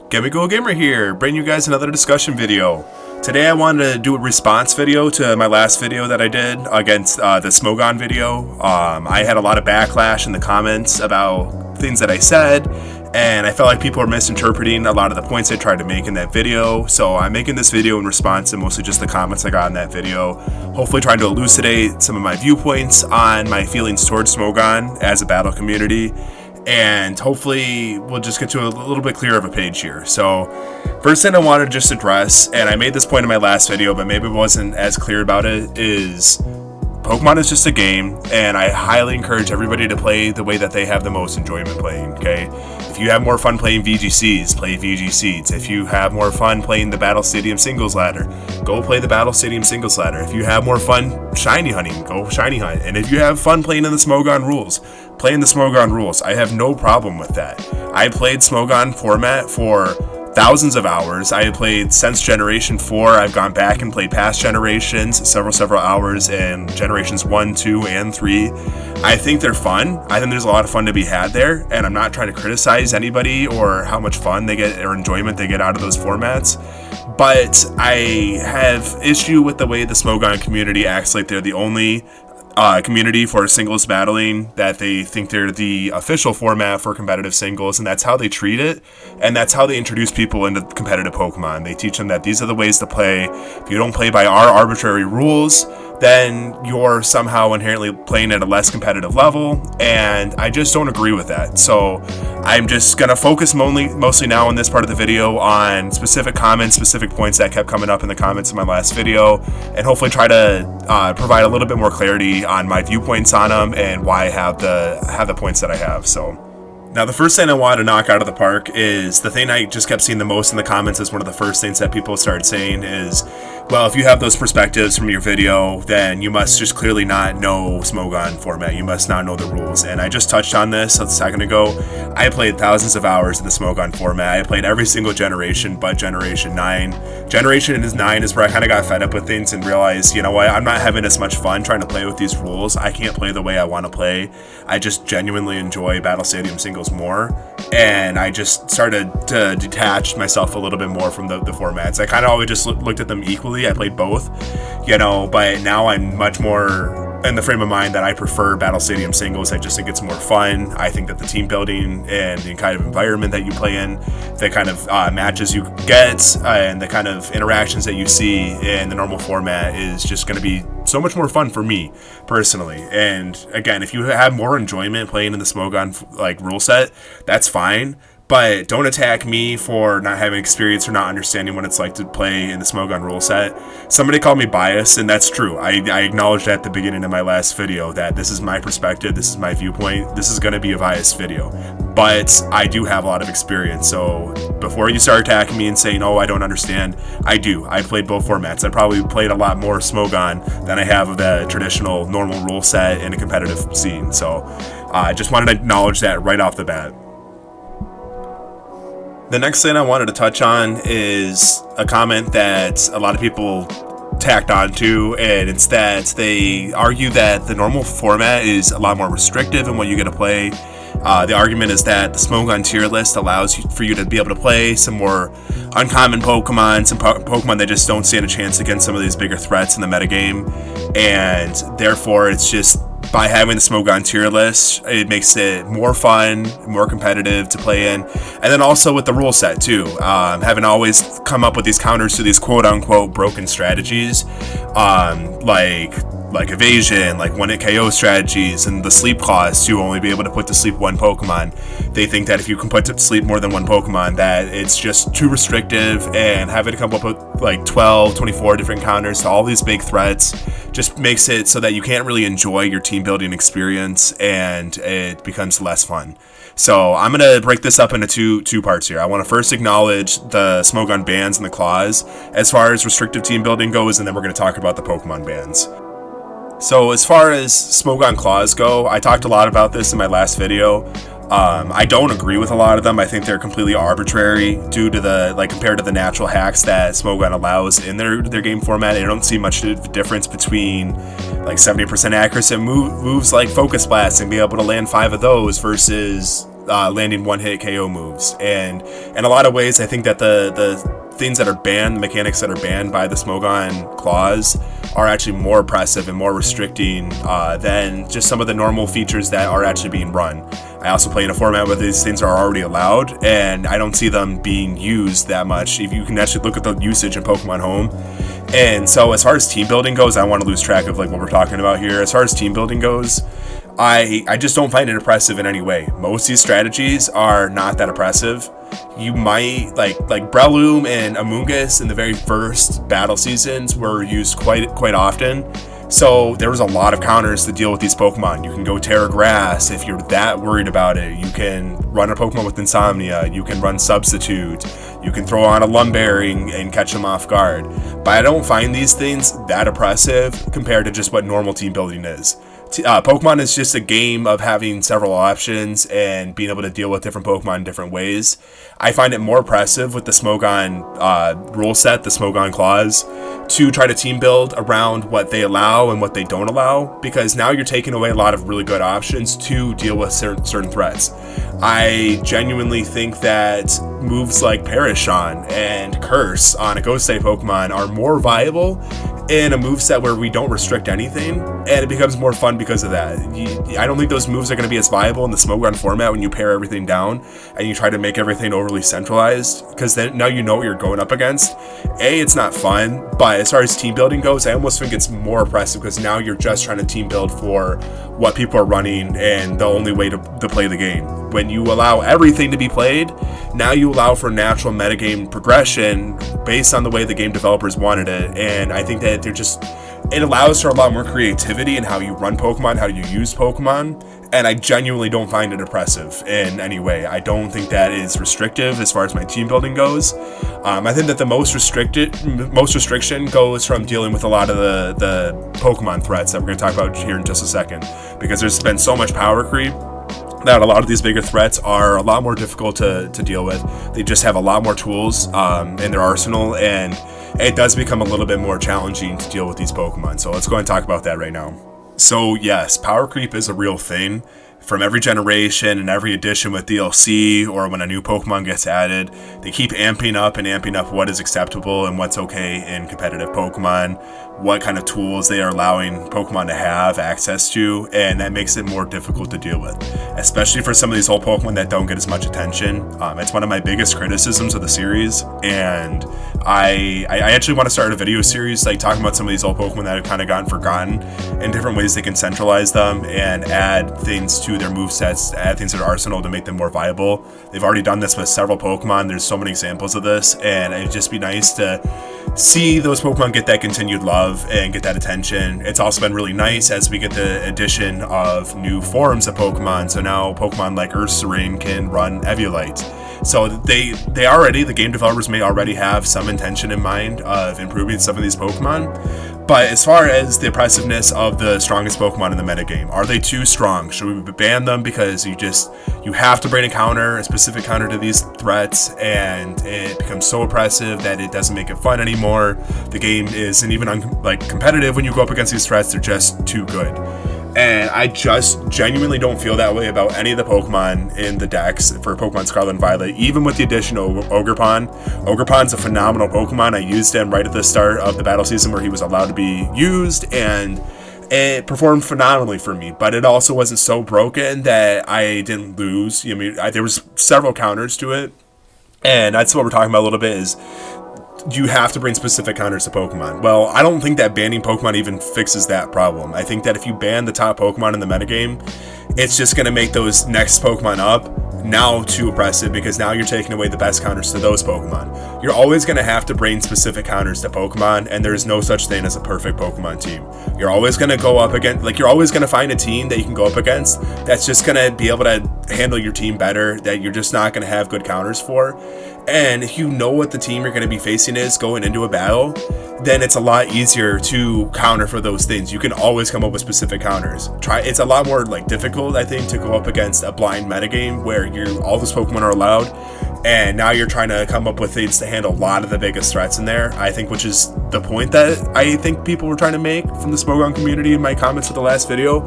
Chemical Gamer here, bringing you guys another discussion video. Today I wanted to do a response video to my last video that I did against the Smogon video. I had a lot of backlash in the comments about things that I said, and I felt like people were misinterpreting a lot of the points I tried to make in that video. So I'm making this video in response to mostly just the comments I got in that video, hopefully trying to elucidate some of my viewpoints on my feelings towards Smogon as a battle community. And hopefully we'll just get to a little bit clearer of a page here. So first thing I wanted to just address, and I made this point in my last video, but maybe wasn't as clear about it, is Pokemon is just a game, and I highly encourage everybody to play the way that they have the most enjoyment playing, okay? If you have more fun playing VGCs, play VGCs. If you have more fun playing the Battle Stadium Singles Ladder, go play the Battle Stadium Singles Ladder. If you have more fun shiny hunting, go shiny hunt. And if you have fun playing in the Smogon rules, play in the Smogon rules. I have no problem with that. I played Smogon format for thousands of hours. I have played since Generation 4. I've gone back and played past generations, several hours in Generations 1, 2, and 3. I think they're fun. I think there's a lot of fun to be had there, and I'm not trying to criticize anybody or how much fun they get or enjoyment they get out of those formats. But I have issue with the way the Smogon community acts like they're the only community for singles battling, that they think they're the official format for competitive singles, and that's how they treat it, and that's how they introduce people into competitive Pokemon. They teach them that these are the ways to play. If you don't play by our arbitrary rules, then you're somehow inherently playing at a less competitive level, and I just don't agree with that. So I'm just going to focus mostly now in this part of the video on specific comments, specific points that kept coming up in the comments in my last video, and hopefully try to provide a little bit more clarity on my viewpoints on them and why I have the points that I have. So now, the first thing I wanted to knock out of the park is the thing I just kept seeing the most in the comments as one of the first things that people started saying is, well, if you have those perspectives from your video, then you must just clearly not know Smogon format. You must not know the rules. And I just touched on this a second ago. I played thousands of hours in the Smogon format. I played every single generation but Generation 9. Generation 9 is where I kind of got fed up with things and realized, you know what, I'm not having as much fun trying to play with these rules. I can't play the way I want to play. I just genuinely enjoy Battle Stadium Singles more, and I just started to detach myself a little bit more from the formats. I kind of always just looked at them equally. I played both, but now I'm much more in the frame of mind that I prefer Battle Stadium Singles. I just think it's more fun. I think that the team building and the kind of environment that you play in, the kind of matches you get, and the kind of interactions that you see in the normal format is just going to be so much more fun for me personally. And again, if you have more enjoyment playing in the Smogon rule set, that's fine. But don't attack me for not having experience or not understanding what it's like to play in the Smogon rule set. Somebody called me biased, and that's true. I acknowledged at the beginning of my last video that this is my perspective, this is my viewpoint, this is going to be a biased video. But I do have a lot of experience, so before you start attacking me and saying, oh, I don't understand, I do. I played both formats. I probably played a lot more Smogon than I have of the traditional normal rule set in a competitive scene. So I just wanted to acknowledge that right off the bat. The next thing I wanted to touch on is a comment that a lot of people tacked onto, and it's that they argue that the normal format is a lot more restrictive in what you get to play. The argument is that the Smogon tier list allows for you to be able to play some more uncommon Pokemon, some Pokemon that just don't stand a chance against some of these bigger threats in the metagame, and therefore it's just, by having the Smogon tier list, it makes it more fun, more competitive to play in. And then also with the rule set too, having always come up with these counters to these quote-unquote broken strategies, like evasion, like one-hit KO strategies, and the sleep cost to only be able to put to sleep one Pokemon. They think that if you can put to sleep more than one Pokemon, that it's just too restrictive, and having to come up with like 12, 24 different counters to all these big threats just makes it so that you can't really enjoy your team building experience, and it becomes less fun. So I'm going to break this up into two parts here. I want to first acknowledge the Smogon bans and the claws as far as restrictive team building goes, and then we're going to talk about the Pokemon bans. So as far as Smogon claws go, I talked a lot about this in my last video. I don't agree with a lot of them. I think they're completely arbitrary due to compared to the natural hacks that Smogon allows in their game format. I don't see much difference between 70% accuracy moves like Focus Blast and be able to land 5 of those versus landing one-hit KO moves. And in a lot of ways, I think that the things that are banned, the mechanics that are banned by the Smogon clause, are actually more oppressive and more restricting than just some of the normal features that are actually being run. I also play in a format where these things are already allowed, and I don't see them being used that much. If you can actually look at the usage in Pokemon Home. And so as far as team building goes, I don't want to lose track of like what we're talking about here. As far as team building goes, I just don't find it oppressive in any way. Most of these strategies are not that oppressive. You might like Breloom and Amoonguss in the very first battle seasons were used quite often. So there was a lot of counters to deal with these Pokemon. You can go Terra Grass if you're that worried about it. You can run a Pokemon with Insomnia. You can run Substitute. You can throw on a Lumberry and catch them off guard. But I don't find these things that oppressive compared to just what normal team building is. Pokemon is just a game of having several options and being able to deal with different Pokemon in different ways. I find it more oppressive with the Smogon rule set, the Smogon clause, to try to team build around what they allow and what they don't allow, because now you're taking away a lot of really good options to deal with certain threats. I genuinely think that moves like Parashon and Curse on a Ghost type Pokemon are more viable in a moveset where we don't restrict anything, and it becomes more fun because of that. I don't think those moves are going to be as viable in the Smogon format when you pare everything down and you try to make everything overly centralized, because then now you know what you're going up against. It's not fun, but as far as team building goes, I almost think it's more oppressive because now you're just trying to team build for what people are running and the only way to play the game. When you allow everything to be played, now you allow for natural metagame progression based on the way the game developers wanted it, and I think that it allows for a lot more creativity in how you run Pokemon, how you use Pokemon, and I genuinely don't find it oppressive in any way. I don't think that is restrictive as far as my team building goes. I think that the most restriction goes from dealing with a lot of the Pokemon threats that we're going to talk about here in just a second, because there's been so much power creep that a lot of these bigger threats are a lot more difficult to deal with. They just have a lot more tools in their arsenal, and it does become a little bit more challenging to deal with these Pokemon. So let's go and talk about that right now. So yes, power creep is a real thing. From every generation and every edition with DLC or when a new Pokemon gets added, they keep amping up what is acceptable and what's okay in competitive Pokemon, what kind of tools they are allowing Pokemon to have access to, and that makes it more difficult to deal with, especially for some of these old Pokemon that don't get as much attention. It's one of my biggest criticisms of the series, and I actually want to start a video series like talking about some of these old Pokemon that have kind of gotten forgotten and different ways they can centralize them and add things to their movesets, add things to their arsenal to make them more viable. They've already done this with several Pokemon. There's so many examples of this, and it'd just be nice to see those Pokemon get that continued love and get that attention. It's also been really nice as we get the addition of new forms of Pokemon. So now Pokemon like Ursaring can run Eviolite. So the game developers may already have some intention in mind of improving some of these Pokemon. But as far as the oppressiveness of the strongest Pokemon in the metagame, are they too strong? Should we ban them because you have to bring a specific counter to these threats, and it becomes so oppressive that it doesn't make it fun anymore? The game isn't even competitive when you go up against these threats. They're just too good. And I just genuinely don't feel that way about any of the Pokemon in the decks for Pokemon Scarlet and Violet, even with the addition of Ogerpon. Ogerpon's a phenomenal Pokemon. I used him right at the start of the battle season where he was allowed to be used, and it performed phenomenally for me. But it also wasn't so broken that I didn't lose. There was several counters to it, and that's what we're talking about a little bit is you have to bring specific counters to Pokemon. Well, I don't think that banning Pokemon even fixes that problem. I think that if you ban the top Pokemon in the metagame, it's just going to make those next Pokemon up now too oppressive, because now you're taking away the best counters to those Pokemon. You're always going to have to bring specific counters to Pokemon, and there's no such thing as a perfect Pokemon team. You're always going to go up against, you're always going to find a team that you can go up against that's just going to be able to handle your team better, that you're just not going to have good counters for. And if you know what the team you're going to be facing is going into a battle, then it's a lot easier to counter for those things. You can always come up with specific counters. It's a lot more difficult, I think, to go up against a blind metagame where all those Pokemon are allowed, and now you're trying to come up with things to handle a lot of the biggest threats in there, I think, which is the point that I think people were trying to make from the Smogon community in my comments for the last video.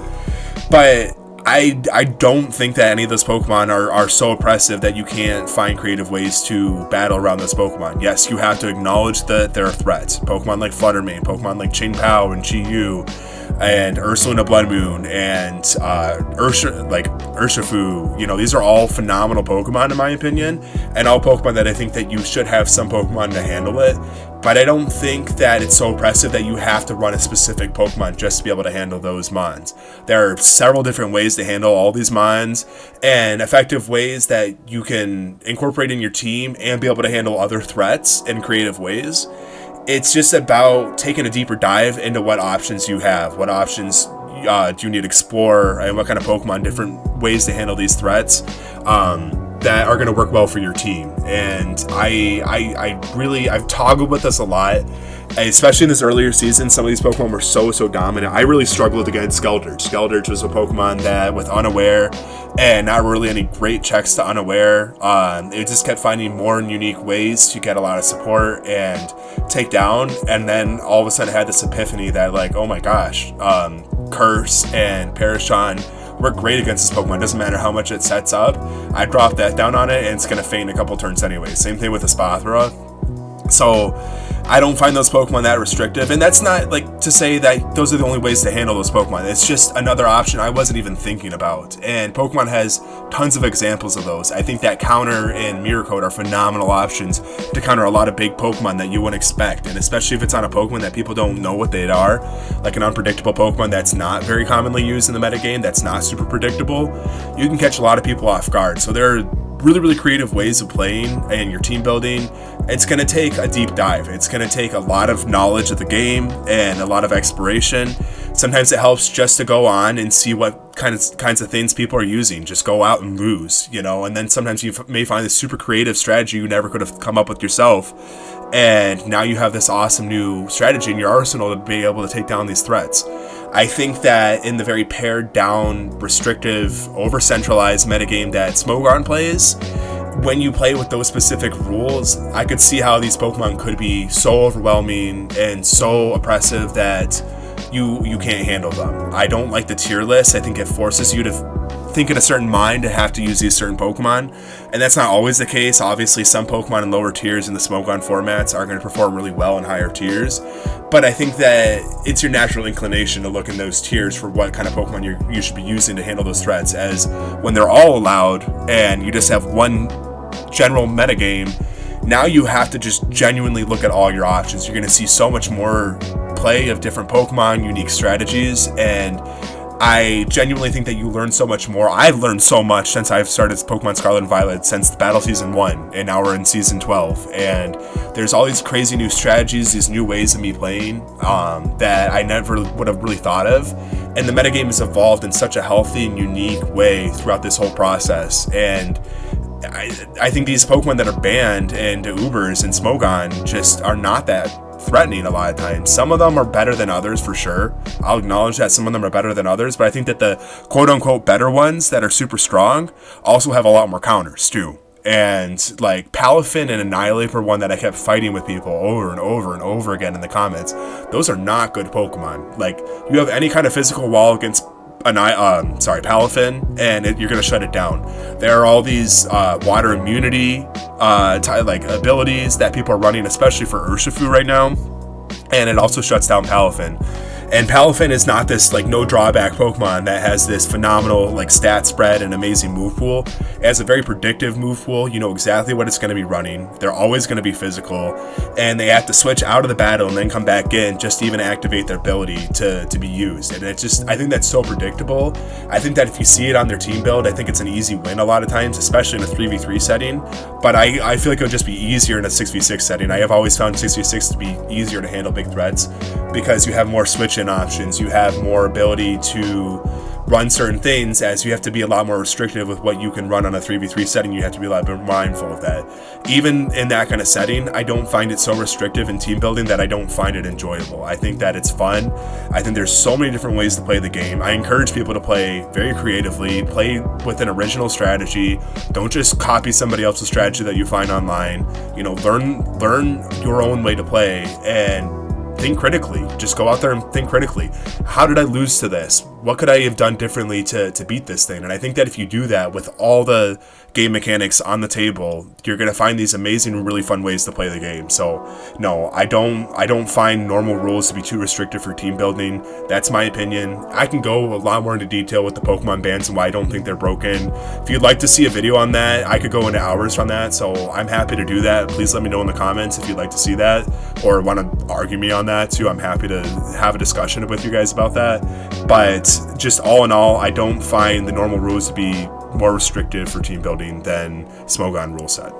But I don't think that any of those Pokemon are so oppressive that you can't find creative ways to battle around those Pokemon. Yes, you have to acknowledge that there are threats. Pokemon like Fluttermane, Pokemon like Ching-Pao and Chi-Yu, and Ursaluna Blood Moon, and Urshifu. You know, these are all phenomenal Pokemon in my opinion, and all Pokemon that I think that you should have some Pokemon to handle it. But I don't think that it's so oppressive that you have to run a specific Pokemon just to be able to handle those mons. There are several different ways to handle all these mons, and effective ways that you can incorporate in your team and be able to handle other threats in creative ways. It's just about taking a deeper dive into what options you have, what options do you need to explore, and what kind of Pokemon, different ways to handle these threats that are going to work well for your team. And I've toggled with this a lot, especially in this earlier season. Some of these Pokemon were so dominant. I really struggled against Skeldurge. Skeldurge was a Pokemon that, with Unaware and not really any great checks to Unaware, it just kept finding more and unique ways to get a lot of support and take down. And then all of a sudden I had this epiphany that, like, oh my gosh, Curse and Parashon work great against this Pokemon. Doesn't matter how much it sets up. I drop that down on it and it's going to faint a couple turns anyway. Same thing with the Spathra. So I don't find those Pokemon that restrictive, and that's not like to say that those are the only ways to handle those Pokemon. It's just another option I wasn't even thinking about, and Pokemon has tons of examples of those. I think that Counter and Mirror Coat are phenomenal options to counter a lot of big Pokemon that you wouldn't expect, and especially if it's on a Pokemon that people don't know what they are, like an unpredictable Pokemon that's not very commonly used in the metagame, that's not super predictable. You can catch a lot of people off guard. So there are really creative ways of playing and your team building. It's going to take a deep dive. It's going to take a lot of knowledge of the game and a lot of exploration. Sometimes it helps just to go on and see what kinds of things people are using. Just go out and lose, you know, and then sometimes you may find this super creative strategy you never could have come up with yourself. And now you have this awesome new strategy in your arsenal to be able to take down these threats. I think that in the very pared down, restrictive, over-centralized metagame that Smogon plays, when you play with those specific rules, I could see how these Pokemon could be so overwhelming and so oppressive that you can't handle them. I don't like the tier list. I think it forces you to think in a certain mind to have to use these certain Pokemon, and that's not always the case. Obviously, some Pokemon in lower tiers in the Smogon formats are going to perform really well in higher tiers, but I think that it's your natural inclination to look in those tiers for what kind of Pokemon you should be using to handle those threats, as when they're all allowed and you just have one general metagame, now you have to just genuinely look at all your options. You're going to see so much more play of different Pokemon, unique strategies, and I genuinely think that you learn so much more. I've learned so much since I've started Pokemon Scarlet and Violet, since Battle Season 1, and now we're in Season 12. And there's all these crazy new strategies, these new ways of me playing that I never would have really thought of. And the metagame has evolved in such a healthy and unique way throughout this whole process. And I think these Pokemon that are banned and Ubers and Smogon just are not that threatening a lot of times. Some of them are better than others for sure. I'll acknowledge that some of them are better than others, but I think that the quote-unquote better ones that are super strong also have a lot more counters too. And like Palafin and Annihilate were one that I kept fighting with people over and over and over again in the comments. Those are not good Pokemon. Like, you have any kind of physical wall against Palafin, and you're going to shut it down. There are all these water immunity abilities that people are running, especially for Urshifu right now, and it also shuts down Palafin. And Palafin is not this like no drawback Pokemon that has this phenomenal like stat spread and amazing move pool. It has a very predictive move pool. You know exactly what it's going to be running. They're always going to be physical, and they have to switch out of the battle and then come back in just to even activate their ability to be used. And it's just, I think that's so predictable. I think that if you see it on their team build, I think it's an easy win a lot of times, especially in a 3v3 setting. But I feel like it would just be easier in a 6v6 setting. I have always found 6v6 to be easier to handle big threats because you have more switch-in options, you have more ability to run certain things, as you have to be a lot more restrictive with what you can run on a 3v3 setting. You have to be a lot more mindful of that. Even in that kind of setting, I don't find it so restrictive in team building that I don't find it enjoyable. I think that it's fun. I think there's so many different ways to play the game. I encourage people to play very creatively, play with an original strategy. Don't just copy somebody else's strategy that you find online. You know, learn your own way to play and think critically. Just go out there and think critically. How did I lose to this? what could I have done differently to beat this thing? And I think that if you do that with all the game mechanics on the table, you're going to find these amazing, really fun ways to play the game. So no, I don't find normal rules to be too restrictive for team building. That's my opinion. I can go a lot more into detail with the Pokemon bans and why I don't think they're broken. If you'd like to see a video on that, I could go into hours on that, so I'm happy to do that. Please let me know in the comments if you'd like to see that or want to argue me on that too. I'm happy to have a discussion with you guys about that. But just all in all, I don't find the normal rules to be more restrictive for team building than Smogon rule set.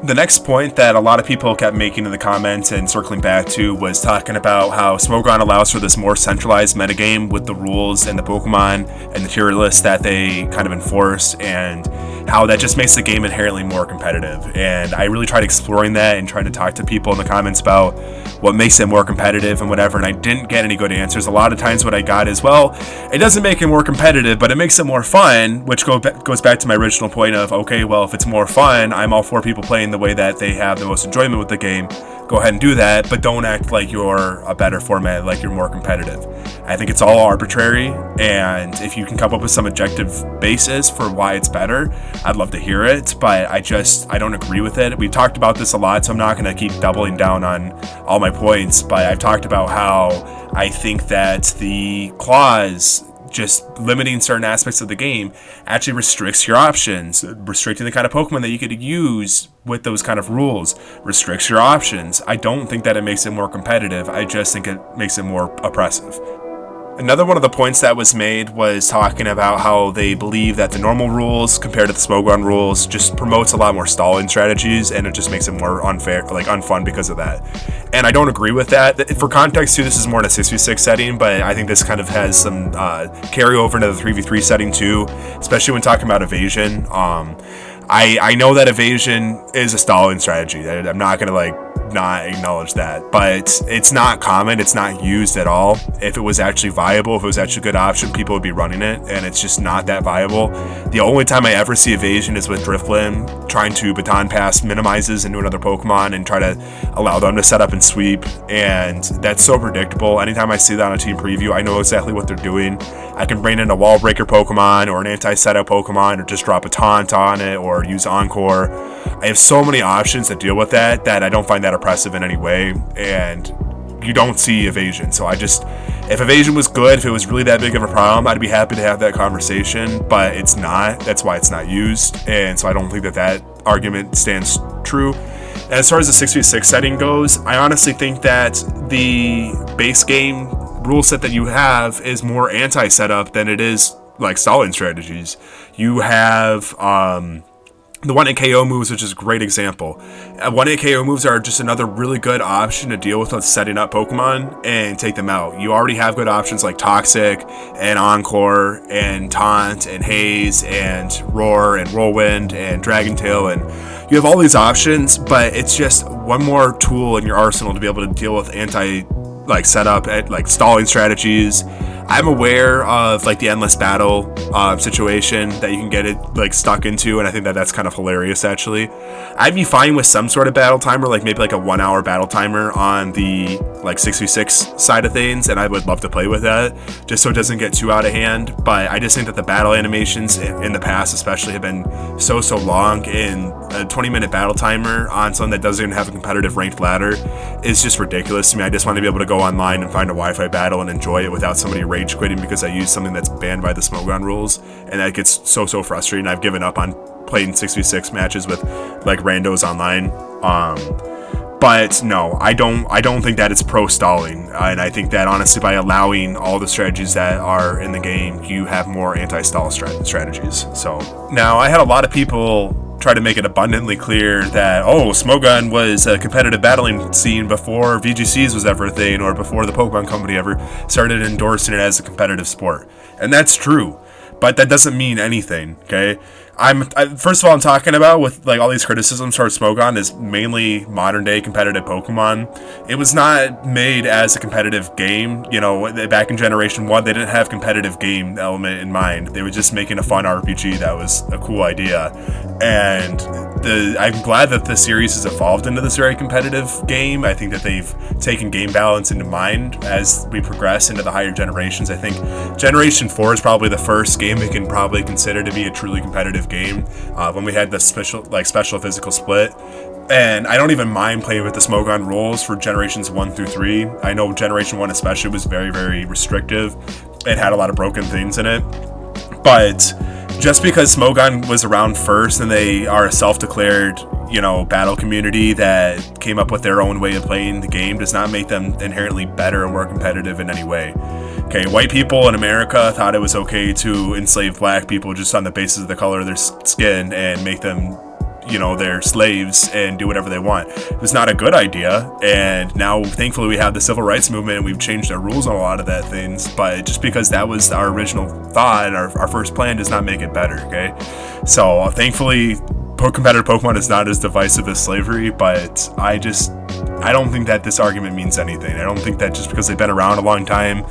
The next point that a lot of people kept making in the comments and circling back to was talking about how Smogon allows for this more centralized metagame with the rules and the Pokemon and the tier list that they kind of enforce, and how that just makes the game inherently more competitive. And I really tried exploring that and trying to talk to people in the comments about what makes it more competitive and whatever, and I didn't get any good answers. A lot of times what I got is, well, it doesn't make it more competitive, but it makes it more fun, which goes back to my original point of, okay, well, if it's more fun, I'm all for people playing the way that they have the most enjoyment with the game. Go ahead and do that, but don't act like you're a better format, like you're more competitive. I think it's all arbitrary, and if you can come up with some objective basis for why it's better, I'd love to hear it, but I don't agree with it. We've talked about this a lot, so I'm not going to keep doubling down on all my points, but I've talked about how I think that the clause just limiting certain aspects of the game actually restricts your options. Restricting the kind of Pokemon that you could use with those kind of rules restricts your options. I don't think that it makes it more competitive. I just think it makes it more oppressive. Another one of the points that was made was talking about how they believe that the normal rules compared to the Smogon rules just promotes a lot more stalling strategies, and it just makes it more unfair, like unfun because of that. And I don't agree with that. For context too, this is more in a 6v6 setting, but I think this kind of has some carryover into the 3v3 setting too, especially when talking about evasion. I know that evasion is a stalling strategy. I'm not gonna not acknowledge that, but it's not common, it's not used at all. If it was actually viable, if it was actually a good option, people would be running it, and it's just not that viable. The only time I ever see evasion is with Drifblim trying to baton pass minimizes into another Pokemon and try to allow them to set up and sweep, and that's so predictable. Anytime I see that on a team preview, I know exactly what they're doing. I can bring in a wall breaker Pokemon or an anti-setup Pokemon, or just drop a taunt on it, or use Encore. I have so many options to deal with that I don't find that oppressive in any way, and you don't see evasion. So if evasion was good, if it was really that big of a problem, I'd be happy to have that conversation, but it's not. That's why it's not used, and so I don't think that argument stands true. And as far as the 6v6 setting goes, I honestly think that the base game rule set that you have is more anti-setup than it is like stalling strategies. You have the 1-hit KO moves, which is a great example. 1-hit KO moves are just another really good option to deal with setting up Pokemon and take them out. You already have good options like Toxic and Encore and Taunt and Haze and Roar and Whirlwind and Dragon Tail, and you have all these options, but it's just one more tool in your arsenal to be able to deal with setup at stalling strategies. I'm aware of the endless battle situation that you can get it stuck into, and I think that's kind of hilarious actually. I'd be fine with some sort of battle timer, maybe a 1 hour battle timer on the 6v6 side of things, and I would love to play with that just so it doesn't get too out of hand. But I just think that the battle animations in the past especially have been so long, and a 20-minute battle timer on something that doesn't even have a competitive ranked ladder is just ridiculous to me. I just want to be able to go online and find a Wi-Fi battle and enjoy it without somebody rage quitting because I use something that's banned by the Smogon rules, and that gets so frustrating. I've given up on playing 6v6 matches with randos online. But no, I don't think that it's pro stalling, and I think that honestly by allowing all the strategies that are in the game, you have more anti-stall strategies. So now I had a lot of people try to make it abundantly clear that Smogon was a competitive battling scene before VGCs was ever a thing, or before the Pokemon Company ever started endorsing it as a competitive sport, and that's true. But that doesn't mean anything, okay? First of all, I'm talking about with like all these criticisms towards Smogon is mainly modern day competitive Pokemon. It was not made as a competitive game. You know, back in Generation 1, they didn't have competitive game element in mind. They were just making a fun RPG that was a cool idea. And I'm glad that the series has evolved into this very competitive game. I think that they've taken game balance into mind as we progress into the higher generations. I think Generation 4 is probably the first game we can probably consider to be a truly competitive game, when we had the special physical split. And I don't even mind playing with the Smogon rules for Generations 1 through 3. I know Generation 1 especially was very, very restrictive. It had a lot of broken things in it. But just because Smogon was around first and they are a self-declared, you know, battle community that came up with their own way of playing the game does not make them inherently better or more competitive in any way. Okay, white people in America thought it was okay to enslave black people just on the basis of the color of their skin and make them, you know, their slaves and do whatever they want. It was not a good idea, and now thankfully we have the civil rights movement and we've changed our rules on a lot of that things, but just because that was our original thought and our first plan does not make it better, okay? So thankfully competitive Pokemon is not as divisive as slavery, but I don't think that this argument means anything. I don't think that just because they've been around a long time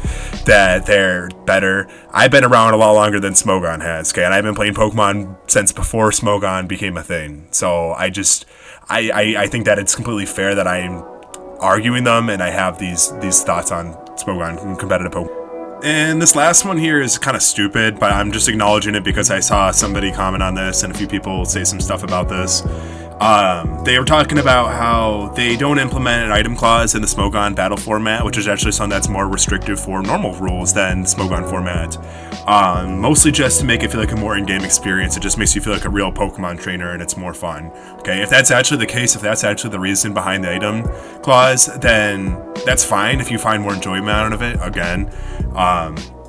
that they're better. I've been around a lot longer than Smogon has, okay? And I've been playing Pokemon since before Smogon became a thing. So I think that it's completely fair that I'm arguing them and I have these thoughts on Smogon and competitive Pokemon. And this last one here is kind of stupid, but I'm just acknowledging it because I saw somebody comment on this and a few people say some stuff about this. They were talking about how they don't implement an item clause in the Smogon battle format, which is actually something that's more restrictive for normal rules than Smogon format. Mostly just to make it feel like a more in-game experience. It just makes you feel like a real Pokemon trainer and it's more fun. Okay, if that's actually the case, if that's actually the reason behind the item clause, then that's fine if you find more enjoyment out of it, again.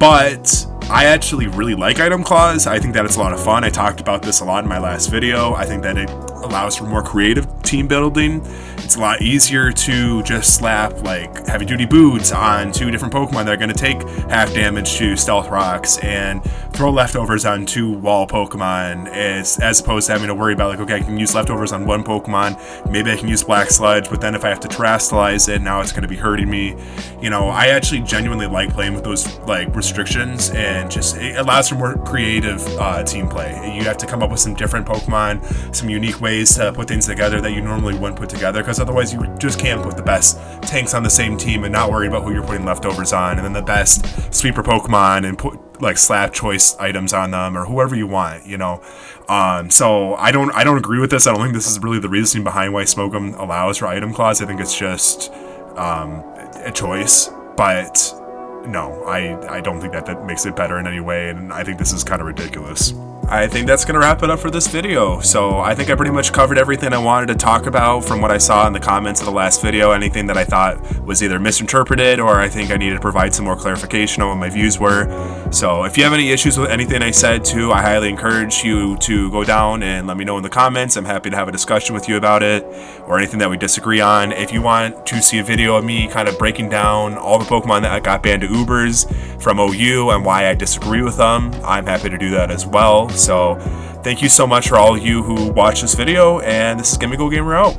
But I actually really like item clause. I think that it's a lot of fun. I talked about this a lot in my last video. I think that it allows for more creative team building. It's a lot easier to just slap like heavy duty boots on 2 different Pokemon that are going to take half damage to stealth rocks and throw leftovers on 2 wall Pokemon as opposed to having to worry about like, okay, I can use leftovers on 1 Pokemon, maybe I can use Black Sludge, but then if I have to terastallize it, now it's going to be hurting me. You know, I actually genuinely like playing with those like restrictions, and just it allows for more creative team play. You have to come up with some different Pokemon, some unique ways to put things together that you normally wouldn't put together, because otherwise you just can't put the best tanks on the same team and not worry about who you're putting leftovers on, and then the best sweeper Pokemon and put like slap choice items on them or whoever you want, you know. So I don't agree with this. I don't think this is really the reasoning behind why Smogon allows for item clause. I think it's just a choice, but no, I don't think that makes it better in any way, and I think this is kind of ridiculous. I think that's going to wrap it up for this video. So I think I pretty much covered everything I wanted to talk about from what I saw in the comments of the last video. Anything that I thought was either misinterpreted or I think I needed to provide some more clarification on what my views were. So if you have any issues with anything I said too, I highly encourage you to go down and let me know in the comments. I'm happy to have a discussion with you about it or anything that we disagree on. If you want to see a video of me kind of breaking down all the Pokemon that got banned to Ubers from OU and why I disagree with them, I'm happy to do that as well. So thank you so much for all of you who watched this video, and this is Gimme Go Gamer out.